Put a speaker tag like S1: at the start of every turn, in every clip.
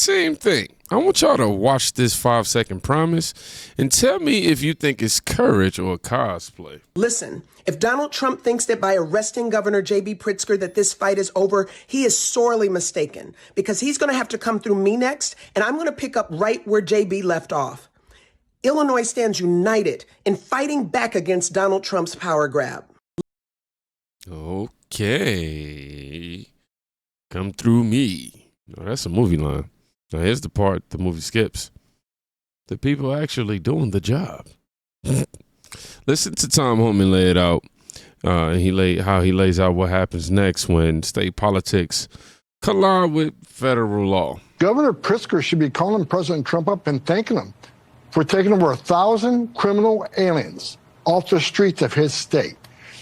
S1: same thing. I want y'all to watch this 5-second promise and tell me if you think it's courage or cosplay.
S2: Listen, if Donald Trump thinks that by arresting Governor J.B. Pritzker that this fight is over, he is sorely mistaken, because he's going to have to come through me next, and I'm going to pick up right where J.B. left off. Illinois stands united in fighting back against Donald Trump's power grab.
S1: Okay. Come through me. Oh, that's a movie line. Now, here's the part the movie skips. The people actually doing the job. Listen to Tom Homan lay it out. How he lays out what happens next when state politics collide with federal law.
S3: Governor Pritzker should be calling President Trump up and thanking him for taking over 1,000 criminal aliens off the streets of his state.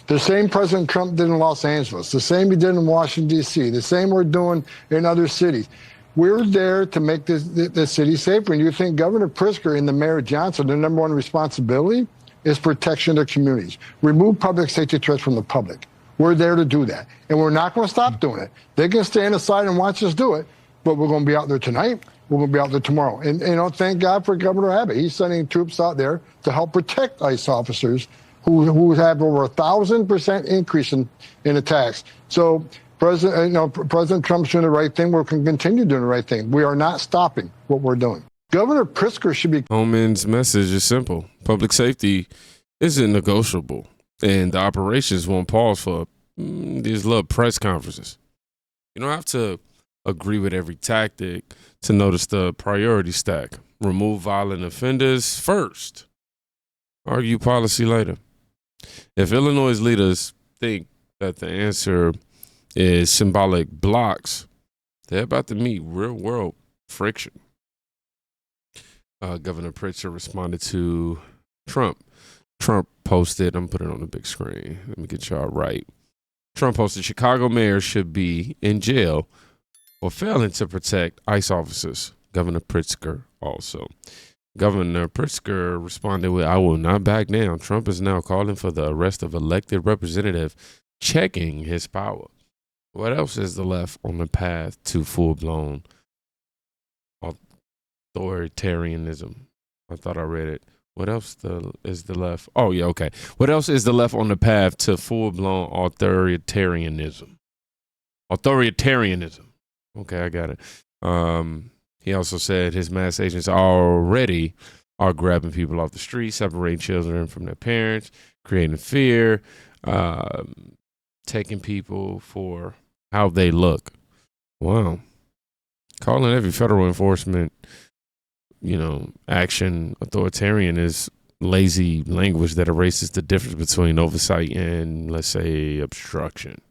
S3: The same President Trump did in Los Angeles, the same he did in Washington, D.C., the same we're doing in other cities. We're there to make the city safer. And you think Governor Pritzker and the Mayor Johnson, their number one responsibility is protection of communities. Remove public safety threats from the public. We're there to do that. And we're not going to stop doing it. They can stand aside and watch us do it, but we're going to be out there tonight. We're going to be out there tomorrow. And thank God for Governor Abbott. He's sending troops out there to help protect ICE officers who have over 1,000% increase in attacks. So President Trump's doing the right thing. We're going to continue doing the right thing. We are not stopping what we're doing. Governor Pritzker should be.
S1: Homan's message is simple. Public safety isn't negotiable, and the operations won't pause for these little press conferences. You don't have to agree with every tactic to notice the priority stack. Remove violent offenders first. Argue policy later. If Illinois leaders think that the answer is symbolic blocks, they're about to meet real-world friction. Governor Pritzker responded to Trump. Trump posted, I'm putting it on the big screen. Let me get y'all right. Trump posted, Chicago mayor should be in jail for failing to protect ICE officers. Governor Pritzker also. Governor Pritzker responded with, I will not back down. Trump is now calling for the arrest of elected representative, checking his power. What else is the left on the path to full-blown authoritarianism? I thought I read it. What else is the left? Oh, yeah, okay. What else is the left on the path to full-blown authoritarianism? Authoritarianism. Okay, I got it. He also said his mass agents already are grabbing people off the street, separating children from their parents, creating fear, taking people for how they look. Wow. Calling every federal enforcement, action authoritarian is lazy language that erases the difference between oversight and, let's say, obstruction.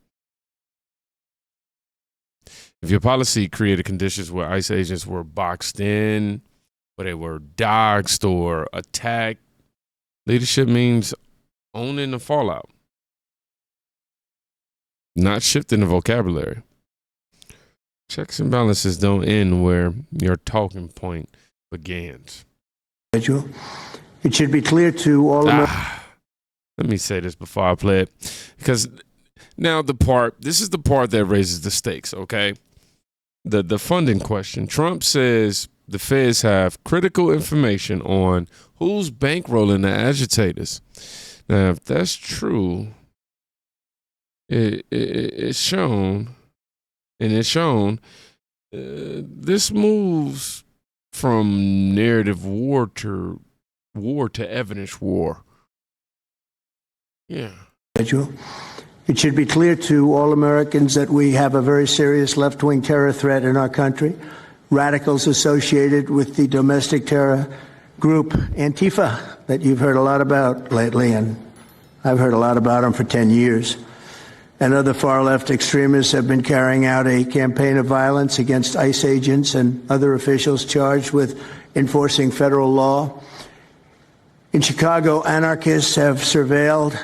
S1: If your policy created conditions where ICE agents were boxed in, or they were doxxed or attacked, leadership means owning the fallout, not shifting the vocabulary. Checks and balances don't end where your talking point begins.
S4: It should be clear to all of
S1: Let me say this before I play it, because now this is the part that raises the stakes, okay? The funding question. Trump says the feds have critical information on who's bankrolling the agitators. Now, if that's true, it's shown, this moves from narrative war to evidence war. Yeah.
S4: It should be clear to all Americans that we have a very serious left-wing terror threat in our country. Radicals associated with the domestic terror group Antifa that you've heard a lot about lately, and I've heard a lot about them for 10 years. And other far-left extremists have been carrying out a campaign of violence against ICE agents and other officials charged with enforcing federal law. In Chicago, anarchists have surveilled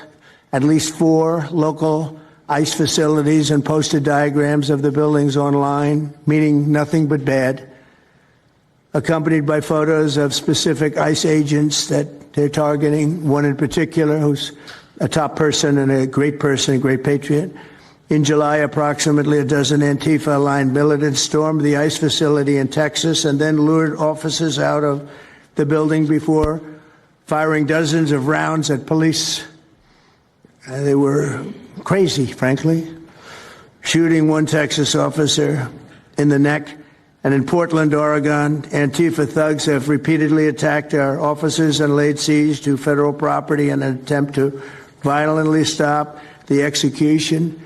S4: at least 4 local ICE facilities and posted diagrams of the buildings online, meaning nothing but bad, accompanied by photos of specific ICE agents that they're targeting, one in particular who's a top person and a great patriot. In July, approximately a dozen Antifa-aligned militants stormed the ICE facility in Texas and then lured officers out of the building before firing dozens of rounds at police. They were crazy, frankly, shooting one Texas officer in the neck. And in Portland, Oregon, Antifa thugs have repeatedly attacked our officers and laid siege to federal property in an attempt to violently stop the execution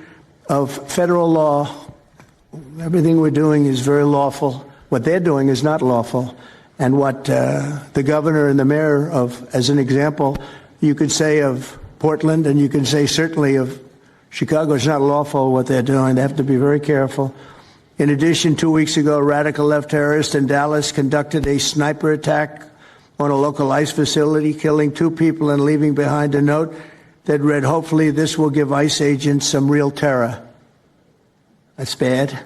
S4: of federal law. Everything we're doing is very lawful. What they're doing is not lawful. And what the governor and the mayor of, as an example, you could say of Portland, and you can say certainly of Chicago, it's not lawful what they're doing. They have to be very careful. In addition, 2 weeks ago, a radical left terrorist in Dallas conducted a sniper attack on a local ICE facility, killing 2 people and leaving behind a note that read, "Hopefully this will give ICE agents some real terror." That's bad.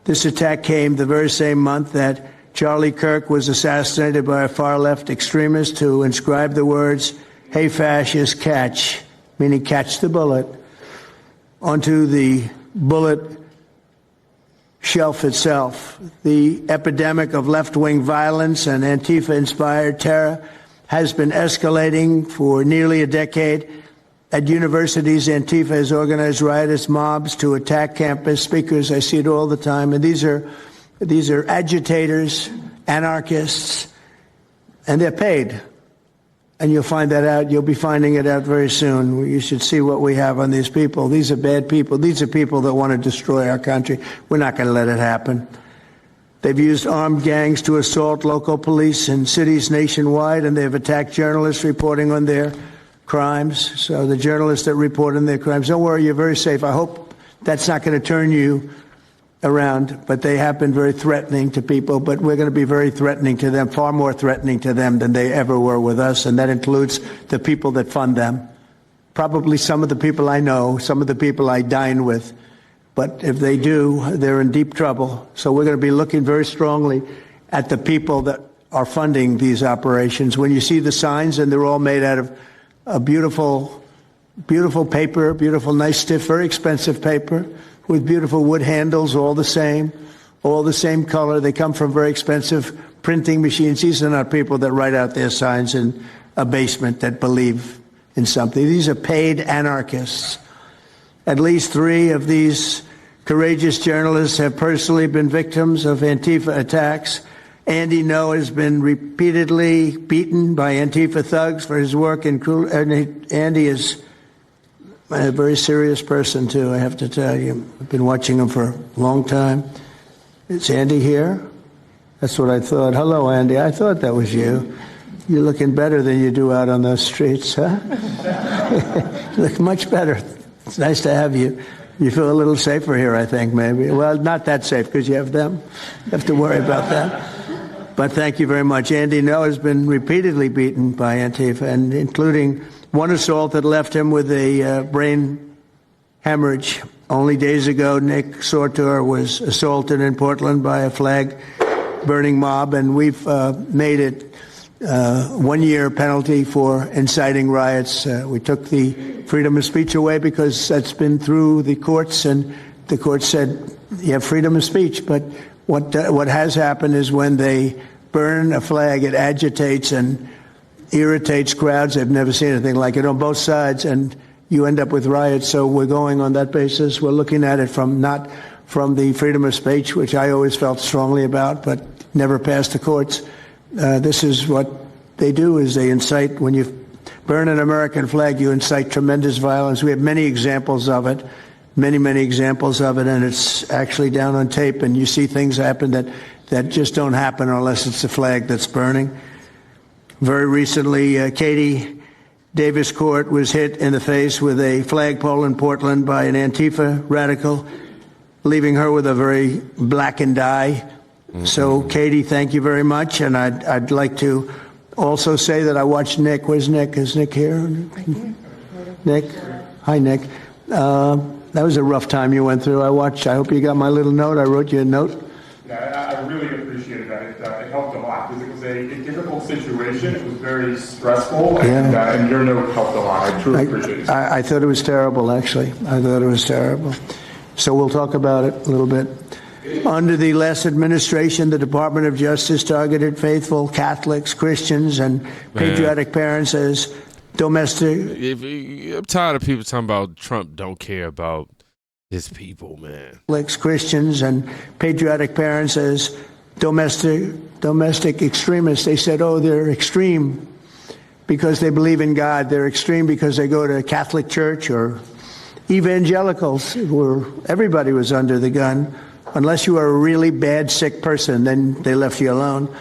S4: This attack came the very same month that Charlie Kirk was assassinated by a far-left extremist who inscribed the words, "Hey, fascist, catch," meaning catch the bullet, onto the bullet shelf itself. The epidemic of left-wing violence and Antifa-inspired terror has been escalating for nearly a decade. At universities, Antifa has organized riotous mobs to attack campus speakers. I see it all the time. And these are agitators, anarchists, and they're paid. And you'll find that out. You'll be finding it out very soon. You should see what we have on these people. These are bad people. These are people that want to destroy our country. We're not going to let it happen. They've used armed gangs to assault local police in cities nationwide, and they've attacked journalists reporting on their crimes. So the journalists that report on their crimes, don't worry, you're very safe. I hope that's not going to turn you around, but they have been very threatening to people, but we're going to be very threatening to them, far more threatening to them than they ever were with us, and that includes the people that fund them. Probably some of the people I know, some of the people I dine with, but if they do, they're in deep trouble. So we're going to be looking very strongly at the people that are funding these operations. When you see the signs, and they're all made out of a beautiful, beautiful paper, beautiful, nice, stiff, very expensive paper, with beautiful wood handles, all the same color. They come from very expensive printing machines. These are not people that write out their signs in a basement that believe in something. These are paid anarchists. At least 3 of these courageous journalists have personally been victims of Antifa attacks. Andy Ngo has been repeatedly beaten by Antifa thugs for his work in Andy is a very serious person, too, I have to tell you. I've been watching him for a long time. Is Andy here? That's what I thought. Hello, Andy. I thought that was you. You're looking better than you do out on those streets, huh? You look much better. It's nice to have you. You feel a little safer here, I think, maybe. Well, not that safe, because you have them. You have to worry about that. But thank you very much. Andy Ngo has been repeatedly beaten by Antifa, and including one assault that left him with a brain hemorrhage. Only days ago, Nick Sortor was assaulted in Portland by a flag-burning mob, and we've made it 1-year penalty for inciting riots. We took the freedom of speech away because that's been through the courts, and the courts said you have freedom of speech. But what has happened is when they burn a flag, it agitates and irritates crowds. They've never seen anything like it on both sides, and you end up with riots. So we're going on that basis. We're looking at it not from the freedom of speech, which I always felt strongly about, but never passed the courts. This is what they do, is they incite. When you burn an American flag, you incite tremendous violence. We have many examples of it, many examples of it, and it's actually down on tape, and you see things happen that just don't happen unless it's the flag that's burning. Very recently, Katie Davis Court was hit in the face with a flagpole in Portland by an Antifa radical, leaving her with a very blackened eye. So, Katie, thank you very much. And I'd like to also say that I watched Nick. Where's Nick? Is Nick here? Nick? Hi, Nick. That was a rough time you went through. I hope you got my little note. I wrote you a note.
S5: Yeah, I really appreciated that. It helped a lot because it was a difficult situation. It was very stressful, and your note helped a lot. I truly appreciate it.
S4: I thought it was terrible, actually. I thought it was terrible. So we'll talk about it a little bit. Under the last administration, the Department of Justice targeted faithful Catholics, Christians, and patriotic parents as domestic.
S1: I'm tired of people talking about Trump don't care about his people, man.
S4: Christians, and patriotic parents as domestic extremists. They said, oh, they're extreme because they believe in God. They're extreme because they go to Catholic church, or evangelicals, where everybody was under the gun. Unless you were a really bad, sick person, then they left you alone.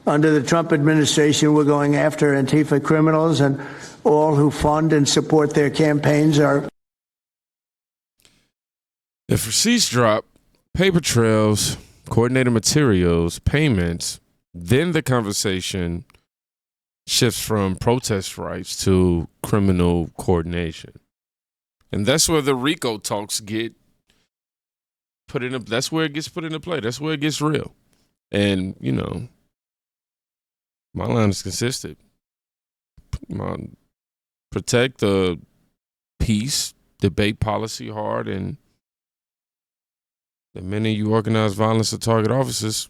S4: Under the Trump administration, we're going after Antifa criminals, and all who fund and support their campaigns are.
S1: If receipts drop, paper trails, coordinated materials, payments, then the conversation shifts from protest rights to criminal coordination. And that's where the RICO talks get put in. That's where it gets put into play. That's where it gets real. And, you know, my line is consistent. Protect the peace, debate policy hard, and the minute you organize violence to target officers,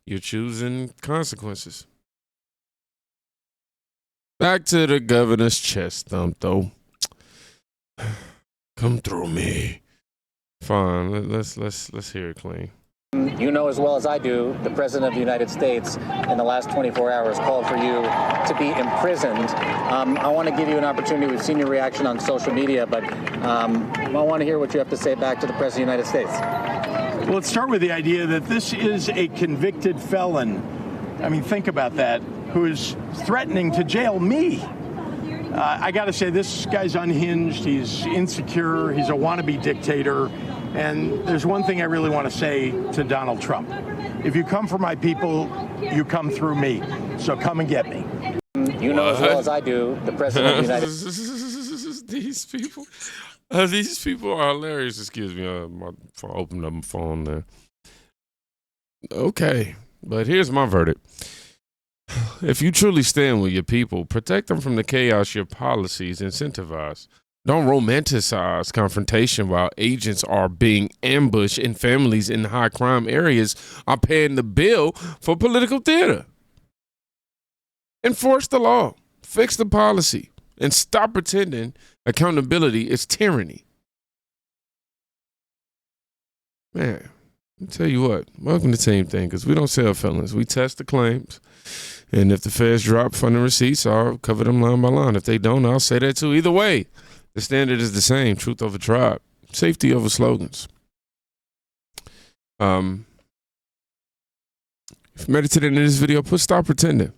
S1: you're choosing consequences. Back to the governor's chest thump, though. Come through me. Fine, let's hear it clean.
S6: You know as well as I do, the President of the United States in the last 24 hours called for you to be imprisoned. I want to give you an opportunity. We've seen your reaction on social media, but I want to hear what you have to say back to the President of the United States.
S7: Well, let's start with the idea that this is a convicted felon. I mean, think about that, who is threatening to jail me. I got to say, this guy's unhinged. He's insecure. He's a wannabe dictator. And there's one thing I really want to say to Donald Trump. If you come for my people, you come through me. So come and get me.
S6: You know as well as I do, the President of the United States.
S1: These people are hilarious. Excuse me. I opened up my phone there. Okay. But here's my verdict. If you truly stand with your people, protect them from the chaos your policies incentivize. Don't romanticize confrontation while agents are being ambushed and families in high crime areas are paying the bill for political theater. Enforce the law, fix the policy, and stop pretending accountability is tyranny. Man, I'll tell you what, welcome to Team Thing, because we don't sell felons. We test the claims. And if the feds drop funding receipts, I'll cover them line by line. If they don't, I'll say that too. Either way, the standard is the same. Truth over tribe. Safety over slogans. If you made it to the end of this video, stop pretending.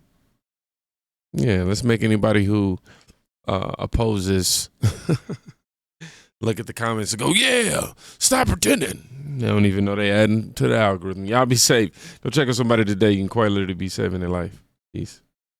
S1: Yeah, let's make anybody who opposes look at the comments and go, yeah, stop pretending. They don't even know they adding to the algorithm. Y'all be safe. Go check on somebody today. You can quite literally be saving their life. Peace.